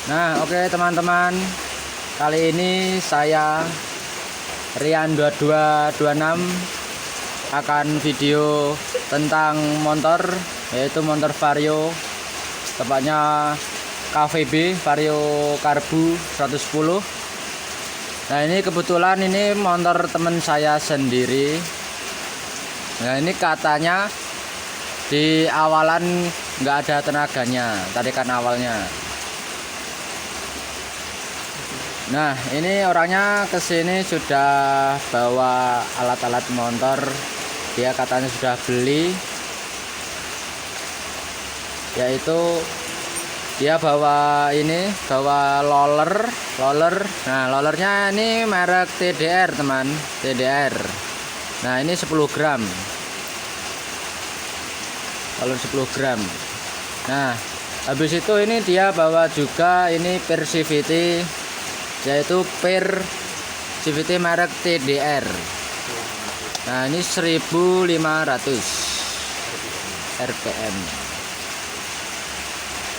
Nah, oke teman-teman, kali ini saya Rian 2226 akan video tentang motor, yaitu motor Vario, tepatnya KVB Vario Karbu 110. Nah, ini kebetulan ini motor teman saya sendiri. Nah, ini katanya di awalan nggak ada tenaganya, tarikan awalnya. Nah, ini orangnya kesini sudah bawa alat-alat motor. Dia katanya sudah beli, yaitu dia bawa roller. Nah, rollernya ini merek TDR, teman, TDR. Nah, ini 10 gram, roller 10 gram. Nah, habis itu ini dia bawa juga ini per CVT, yaitu per CVT merek TDR. Nah, ini 1500 RPM.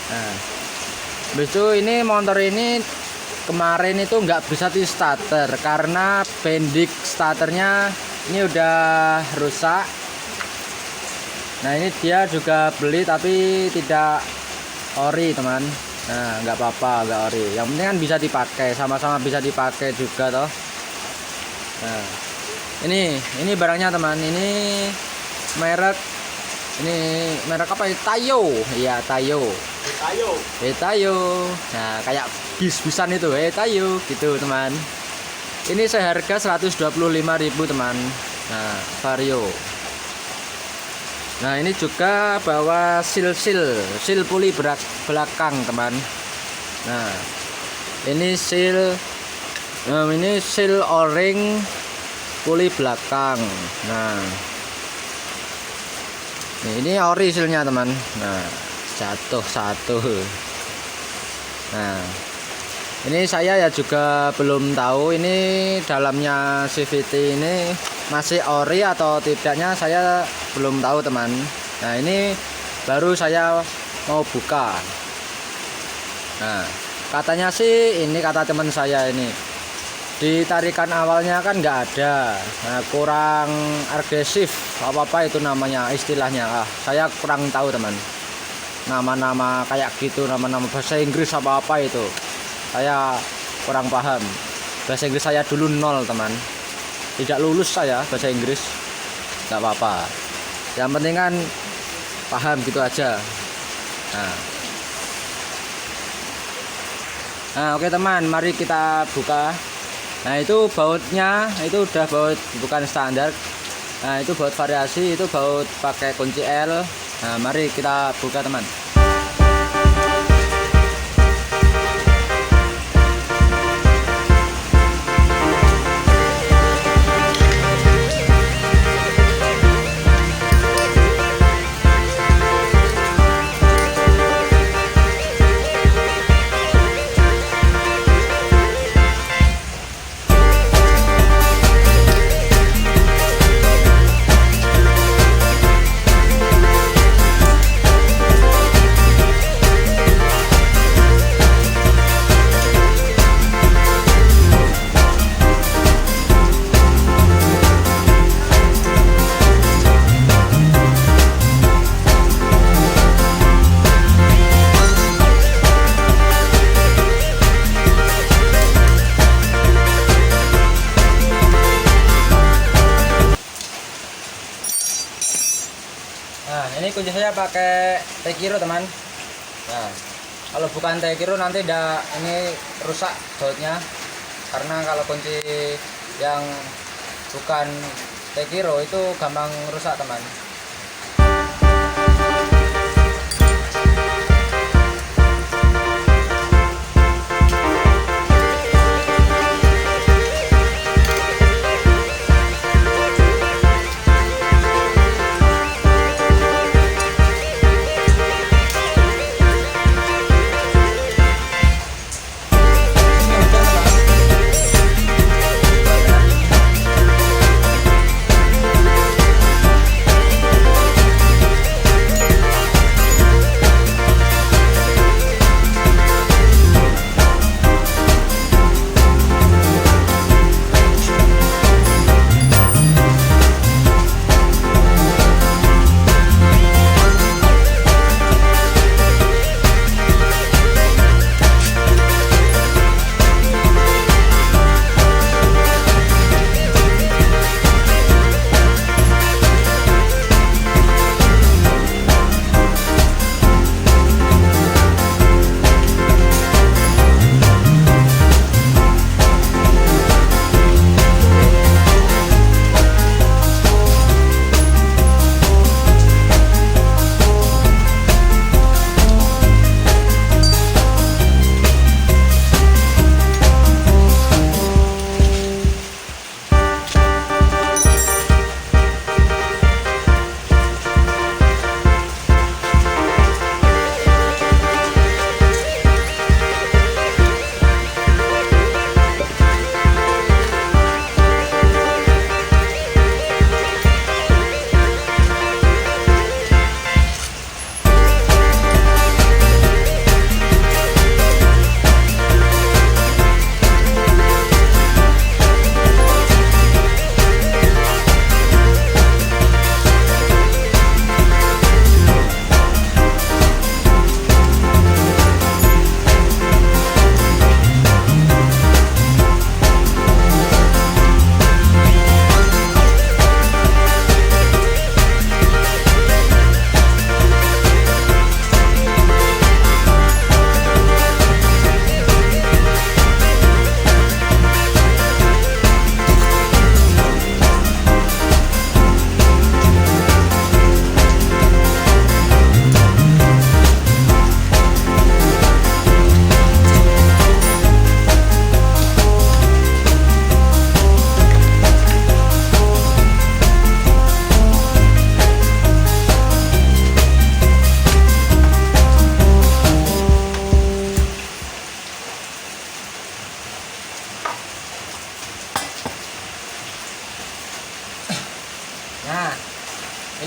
Nah, habis itu ini motor ini kemarin itu nggak bisa di starter karena bendik starternya ini udah rusak. Nah, ini dia juga beli tapi tidak ori, teman. Nah, nggak apa-apa, nggak ori. Yang penting kan bisa dipakai, sama-sama bisa dipakai juga toh. Nah, ini barangnya, teman. Ini merek apa ini? Tayo. Iya, Tayo. Tayo. Nah, kayak bis-bisan itu, Tayo gitu, teman. Ini seharga 125.000, teman. Nah, Vario. Nah, ini juga bawa sil puli belakang, teman. Nah, ini sil o-ring puli belakang. Nah, ini ori silnya, teman. Nah, jatuh satu. Nah, ini saya ya juga belum tahu ini dalamnya CVT ini masih ori atau tidaknya, saya belum tahu, teman. Nah, ini baru saya mau buka. Nah, katanya sih ini, kata teman saya ini di tarikan awalnya kan nggak ada. Nah, kurang agresif apa itu namanya, istilahnya. Saya kurang tahu, teman. Nama-nama kayak gitu, nama-nama bahasa Inggris apa itu, saya kurang paham. Bahasa Inggris saya dulu 0, teman. Tidak lulus saya bahasa Inggris. Nggak apa-apa, yang penting kan paham gitu aja. Nah, oke teman, mari kita buka. Nah, itu bautnya itu udah baut bukan standar. Nah, itu baut variasi, itu baut pakai kunci L. Nah, mari kita buka, teman. Nah, ini kunci saya pakai Tekiro, teman. Nah, kalau bukan Tekiro nanti ini rusak bautnya, karena kalau kunci yang bukan Tekiro itu gampang rusak, teman.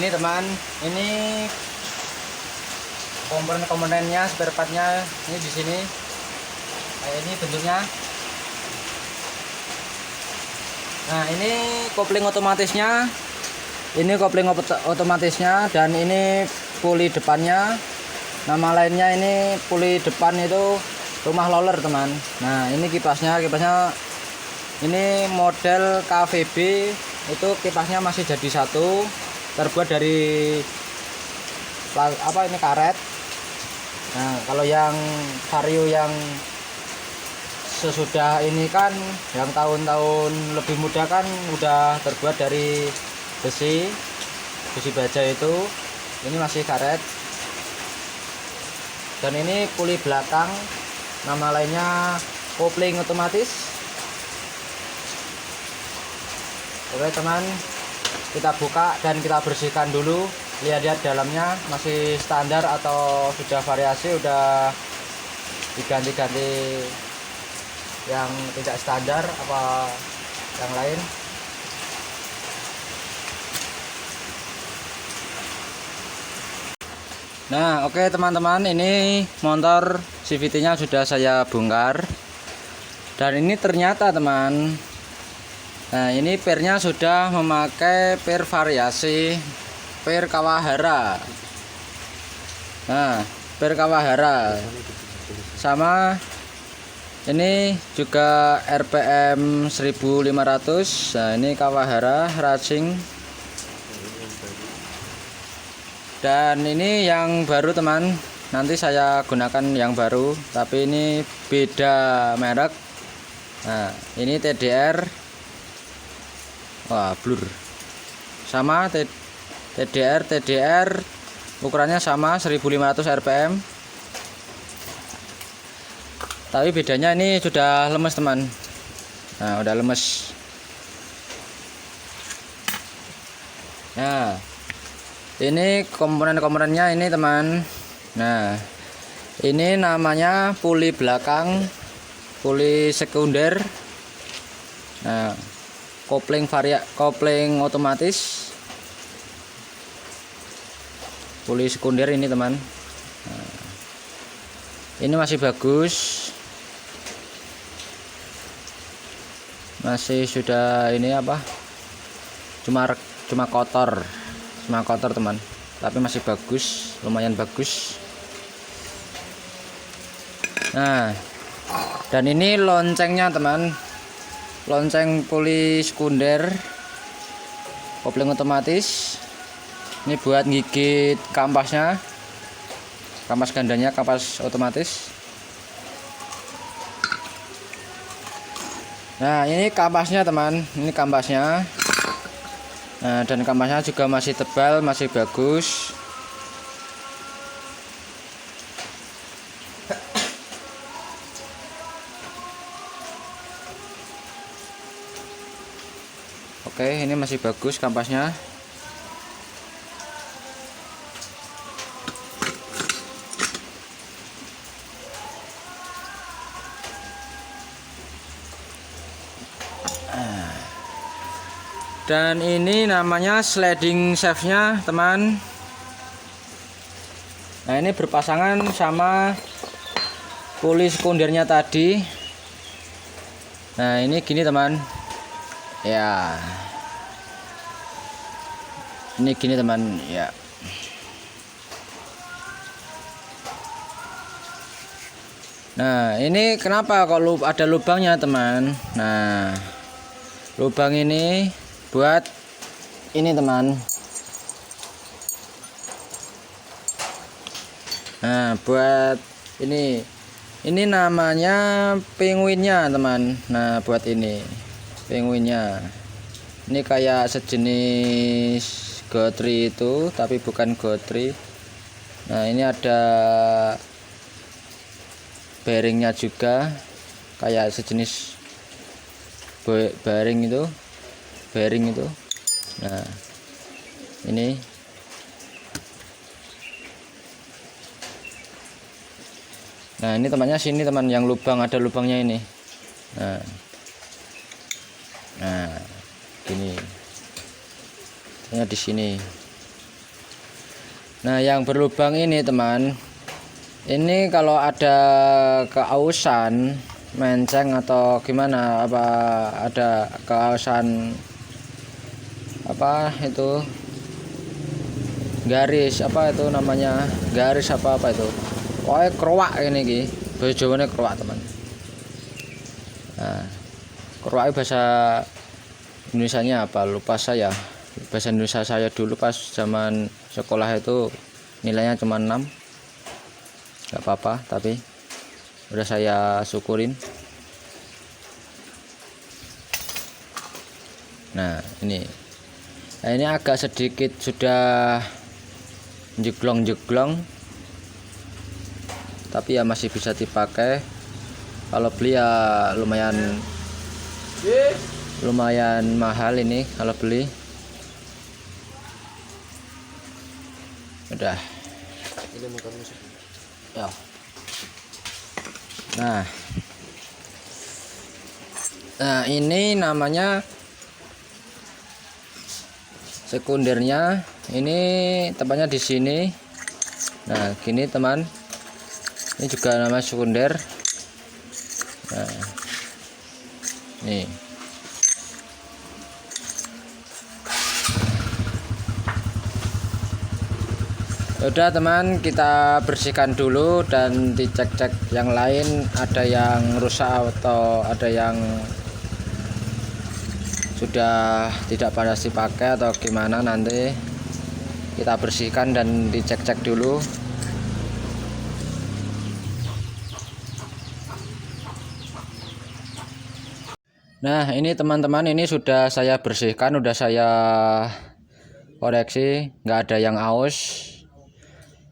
ini teman, ini komponen-komponennya, spare partnya ini di sini. Kayak ini bentuknya. Nah, ini kopling otomatisnya. Ini kopling otomatisnya dan ini puli depannya. Nama lainnya ini puli depan itu rumah roller, teman. Nah, ini kipasnya ini model KVB, itu kipasnya masih jadi satu, terbuat dari apa ini, karet. Nah, kalau yang vario yang sesudah ini kan, yang tahun-tahun lebih muda kan udah terbuat dari besi baja itu. Ini masih karet. Dan ini puli belakang, nama lainnya kopling otomatis. Oke teman, kita buka dan kita bersihkan dulu. Lihat-lihat dalamnya masih standar atau sudah variasi, udah diganti-ganti yang tidak standar apa yang lain. Nah, oke teman-teman, ini motor CVT nya sudah saya bongkar. Dan ini ternyata teman, nah ini pernya sudah memakai per variasi, per Kawahara. Nah, per Kawahara sama ini juga RPM 1500. Nah, ini Kawahara Racing. Dan ini yang baru teman, nanti saya gunakan yang baru, tapi ini beda merek. Nah, ini TDR, wah blur, sama TDR ukurannya sama 1500 RPM, tapi bedanya ini sudah lemes teman. Nah, udah lemes. Nah, ini komponen-komponennya ini teman. Nah, ini namanya puli belakang, puli sekunder. Nah, kopling otomatis, puli sekunder ini teman. Nah, ini masih bagus, masih sudah ini apa, cuma kotor teman, tapi masih bagus, lumayan bagus. Nah, dan ini loncengnya teman, lonceng puli sekunder, kopling otomatis. Ini buat gigit kampasnya, kampas gandanya, kampas otomatis. Nah, ini kampasnya teman, ini kampasnya. Nah, dan kampasnya juga masih tebal, masih bagus. Oke, ini masih bagus kampasnya. Dan ini namanya sliding shaft-nya teman. Nah, ini berpasangan sama puli sekundernya tadi. Nah, ini gini teman. Ya, ini gini teman ya. Nah, ini kenapa kalau ada lubangnya teman? Nah, lubang ini buat ini teman. Nah, buat ini namanya penguinnya teman. Nah, buat ini penguinnya, ini kayak sejenis gotri itu, tapi bukan gotri. Nah, ini ada bearingnya juga, kayak sejenis bearing itu. Nah, ini temannya sini teman, yang lubang, ada lubangnya ini. Nah, gini, di sini. Nah, yang berlubang ini teman, ini kalau ada keausan menceng atau gimana, apa ada keausan apa itu garis, apa itu namanya, garis apa itu, pokoknya keruak ini ki, bahasa Jawane keruak teman. Nah, keruak bahasa Indonesianya apa lupa saya. Bahasa Indonesia saya dulu pas zaman sekolah itu nilainya cuma 6, nggak apa-apa, tapi udah saya syukurin. Nah ini agak sedikit sudah jeglong-jeglong, tapi ya masih bisa dipakai. Kalau beli ya lumayan mahal ini kalau beli. Udah ya. Nah ini namanya sekundernya, ini tempatnya di sini. Nah gini teman, ini juga nama sekunder. Nah nih, udah teman, kita bersihkan dulu dan dicek-cek yang lain, ada yang rusak atau ada yang sudah tidak pantas dipakai atau gimana, nanti kita bersihkan dan dicek-cek dulu. Nah ini teman-teman, ini sudah saya bersihkan, udah saya koreksi, nggak ada yang aus.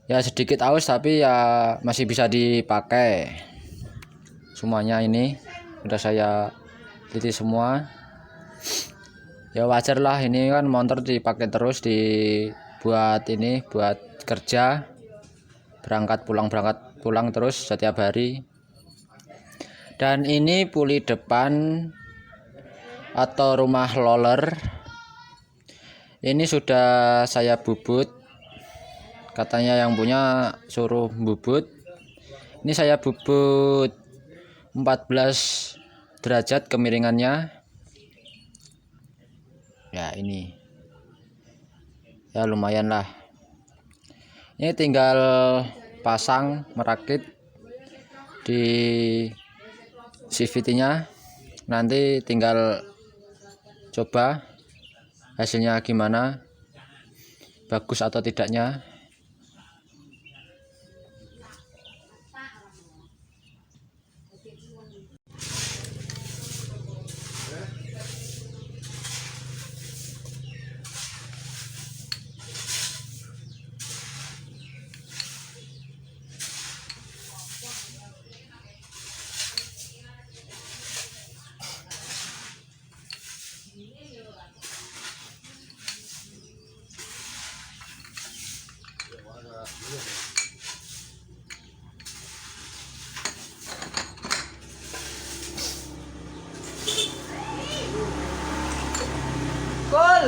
Ya sedikit aus tapi ya masih bisa dipakai semuanya. Ini udah saya teliti semua. Ya wajar lah, ini kan motor dipakai terus, dibuat ini buat kerja, berangkat pulang terus setiap hari. Dan ini puli depan atau rumah roller, ini sudah saya bubut. Katanya yang punya suruh bubut. Ini saya bubut 14 derajat kemiringannya. Ya ini. Ya lumayan lah. Ini tinggal pasang, merakit di CVT-nya. Nanti tinggal coba hasilnya gimana, bagus atau tidaknya. Cool.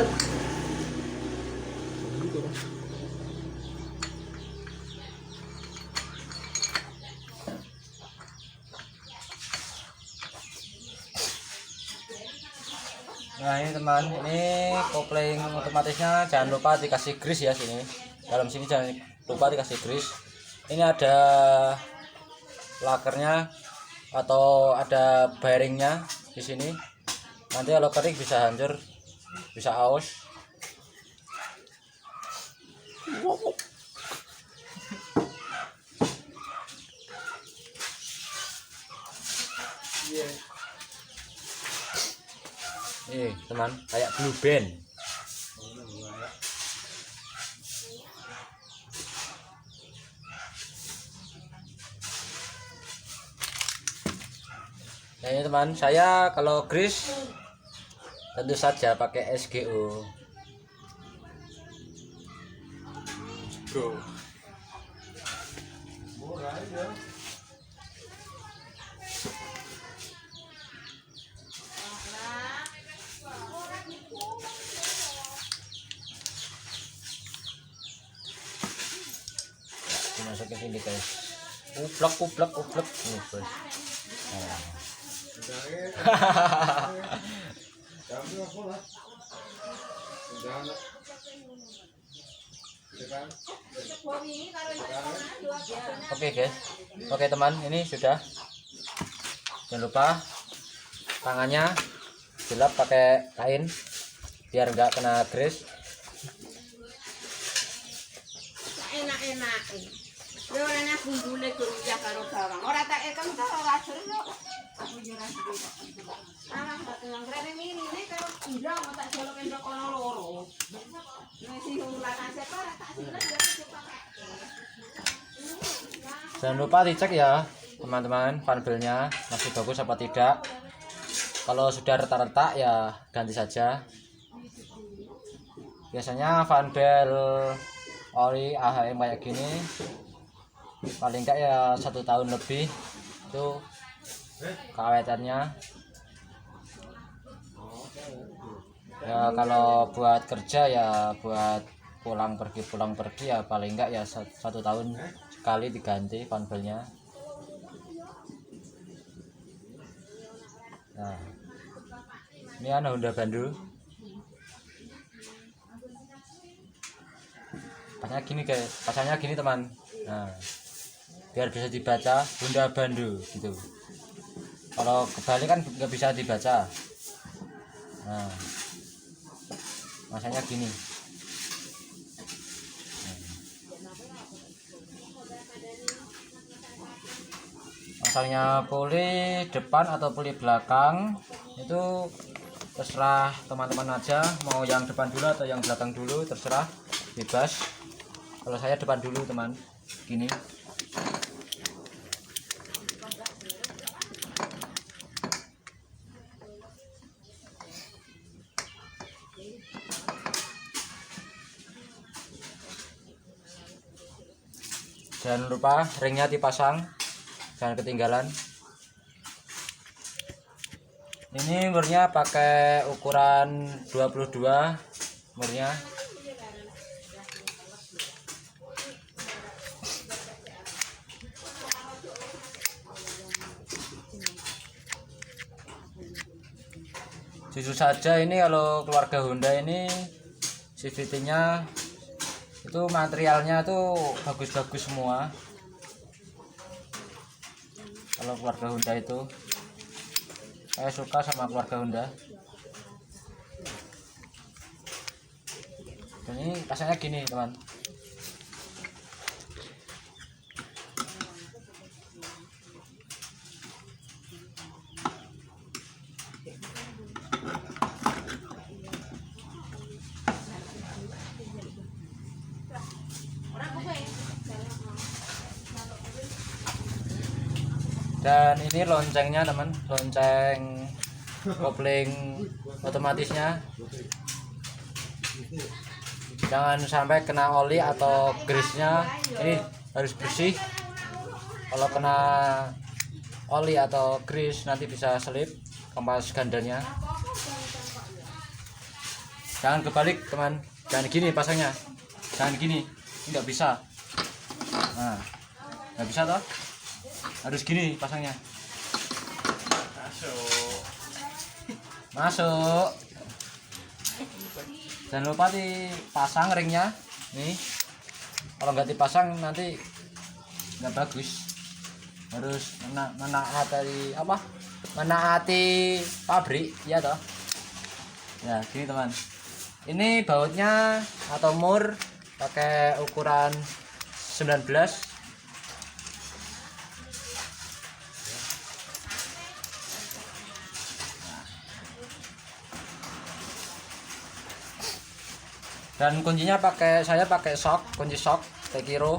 Nah ini teman, ini kopling otomatisnya jangan lupa dikasih grease ya sini. Dalam sini jangan lupa dikasih grease. Ini ada lakernya atau ada bearingnya di sini. Nanti kalau kering bisa hancur, bisa aus. Nih teman, kayak blue band. Nah ini teman, saya kalau grease tentu saja pakai SGO. Go. ini guys. Uplek ini guys. Nah. Oke guys, oke teman, ini sudah. Jangan lupa tangannya dilap pakai kain biar enggak kena grease. Enak-enak. Yo ana bumbune geruja karo bawang. Ora tak ekeng to ora jeruk. Aku yo ora suwe. Ah, tak ngrene mini karo ndang tak jolok endok kono loro. Nek sing ulangan sepa ora tak silet ya coba pakai. Jangan lupa dicek ya teman-teman, fanbelnya masih bagus apa tidak. Kalau sudah retak-retak ya ganti saja. Biasanya fanbel oli AHM kayak gini paling enggak ya 1 tahun lebih itu keawetannya. Ya kalau buat kerja ya buat pulang pergi ya paling enggak ya 1 tahun sekali diganti fanbelnya. Nah, ini ana Honda Bandul. Pasangnya gini teman. Nah, biar bisa dibaca Honda Bandul gitu. Kalau kebalik kan nggak bisa dibaca. Nah, masanya gini. Masangnya puli depan atau puli belakang itu terserah teman-teman aja, mau yang depan dulu atau yang belakang dulu terserah, bebas. Kalau saya depan dulu teman, gini. Jangan lupa ringnya dipasang, jangan ketinggalan. Ini murnya pakai ukuran 22 murnya. Jujur saja ini kalau keluarga Honda ini CVT-nya itu materialnya tuh bagus-bagus semua. Kalau keluarga Honda itu saya suka sama keluarga Honda. Ini pasangnya gini teman. Dan ini loncengnya teman, lonceng kopling otomatisnya. Jangan sampai kena oli atau grease-nya, ini harus bersih. Kalau kena oli atau grease nanti bisa selip kampas gandanya. Jangan kebalik teman, jangan gini pasangnya, jangan gini, nggak bisa. Nah, nggak bisa toh, harus gini pasangnya. Masuk. Jangan lupa dipasang ringnya nih. Kalau nggak dipasang nanti nggak bagus. Harus menaati pabrik ya toh. Ya gini teman, ini bautnya atau mur pakai ukuran 19. Dan kuncinya saya pakai kunci sok Tekiro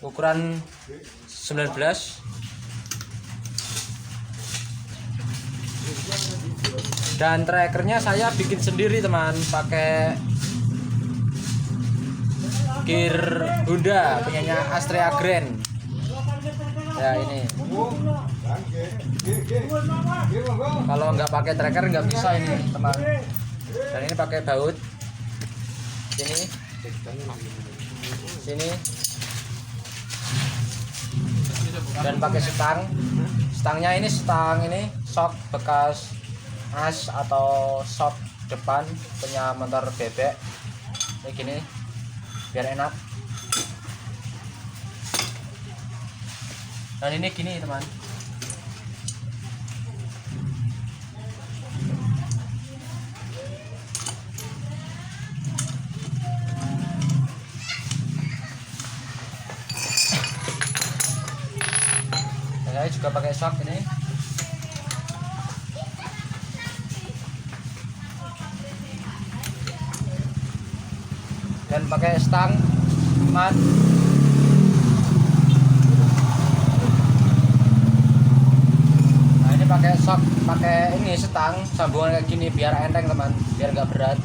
ukuran 19. Dan trackernya saya bikin sendiri teman, pakai gear Honda punyanya Astrea Grand. Ya ini. Kalau nggak pakai tracker nggak bisa ini teman. Dan ini pakai baut ini. sini. Dan pakai stangnya ini sok bekas as atau sok depan punya motor bebek ini gini biar enak. Dan ini gini teman, saya juga pakai sok ini. Dan pakai stang mat. Nah ini pakai sok, pakai ini stang sambungan kayak gini biar enteng teman, biar nggak berat.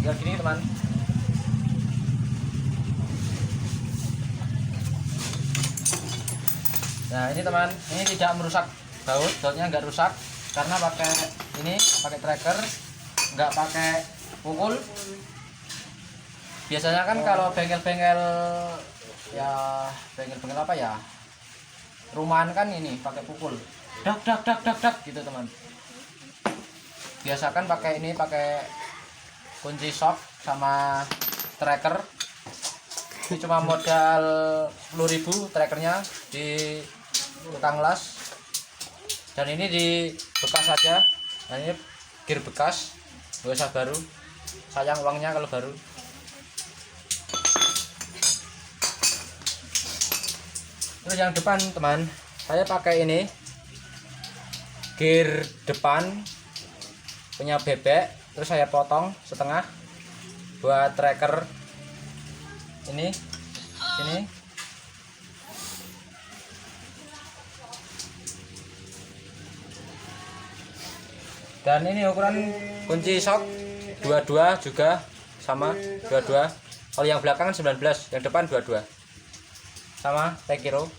Biar gini teman. Nah ini teman, ini tidak merusak bautnya nggak rusak karena pakai ini, pakai tracker, nggak pakai pukul. Biasanya kan kalau bengkel-bengkel ya, bengkel-bengkel apa ya, rumahan kan ini pakai pukul, dak dak dak dak dak gitu teman. Biasakan pakai ini, pakai kunci shock sama tracker. Ini cuma modal 10.000 trackernya di tukang las, dan ini di bekas saja. Nah ini gear bekas, nggak usah baru, sayang uangnya kalau baru. Terus yang depan teman, saya pakai ini gear depan punya bebek, terus saya potong setengah buat tracker ini. Dan ini ukuran kunci shock 22 juga sama, 22. Kalau yang belakang 19, yang depan 22. Sama Tekiro.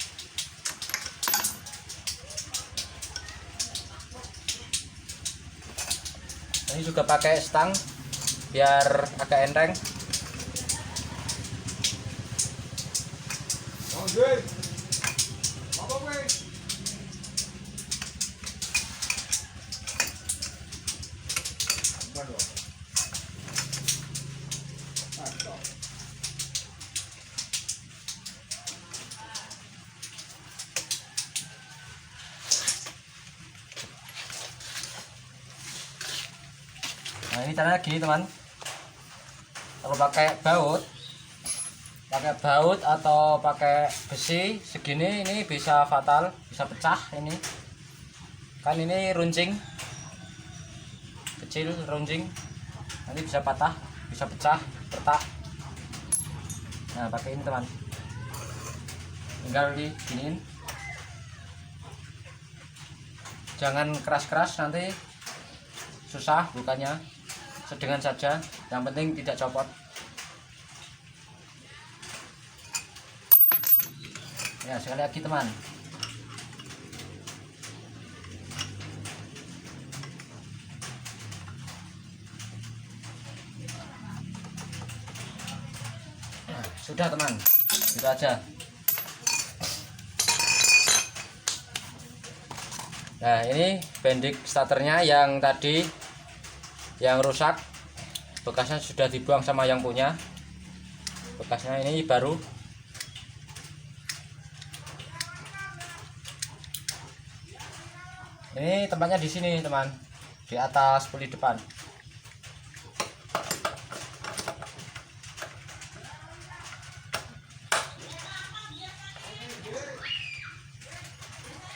Ini juga pakai stang biar agak enteng. Nah ini caranya gini teman, kalau pakai baut atau pakai besi segini ini bisa fatal, bisa pecah. Ini kan ini runcing kecil, runcing nanti bisa patah, bisa pecah, retak. Nah pakai ini teman, tinggal diginiin, jangan keras-keras nanti susah bukanya, sedengan saja, yang penting tidak copot. Ya sekali lagi teman, nah, sudah teman, gitu aja. Nah ini bendik starternya yang tadi yang rusak, bekasnya sudah dibuang sama yang punya. Bekasnya ini baru. Ini tempatnya di sini teman, di atas puli depan.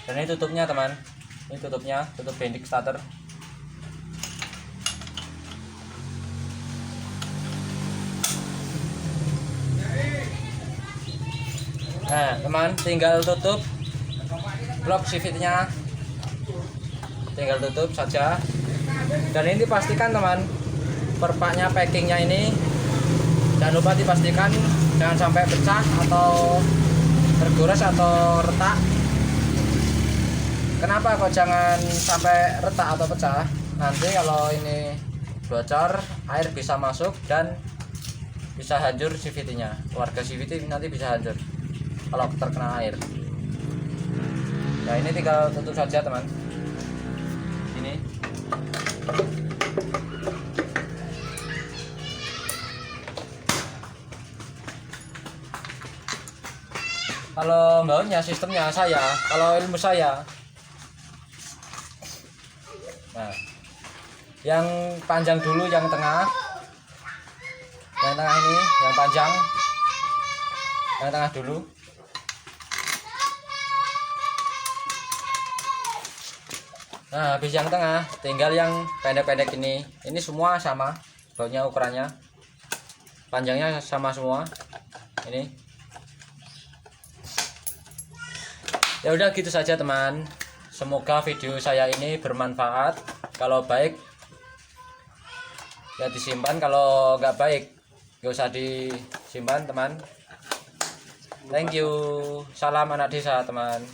Dan ini tutupnya teman, ini tutupnya, tutup bendik starter. Nah teman, tinggal tutup blok CVT-nya, tinggal tutup saja. Dan ini dipastikan teman, perpaknya, packingnya ini jangan lupa dipastikan jangan sampai pecah atau tergores atau retak. Kenapa kok jangan sampai retak atau pecah? Nanti kalau ini bocor, air bisa masuk dan bisa hancur CVT-nya. Keluarga CVT nanti bisa hancur kalau terkena air. Nah, ini tinggal tutup saja, teman. Ini. Kalau bautnya sistemnya saya, kalau ilmu saya. Nah, yang panjang dulu, yang tengah. Yang tengah ini, yang panjang. Yang tengah dulu. Nah, habis yang tengah, tinggal yang pendek-pendek ini. Ini semua sama, bautnya ukurannya, panjangnya sama semua. Ini. Ya udah gitu saja, teman. Semoga video saya ini bermanfaat. Kalau baik, ya disimpan. Kalau nggak baik, nggak usah disimpan, teman. Thank you. Salam anak desa, teman.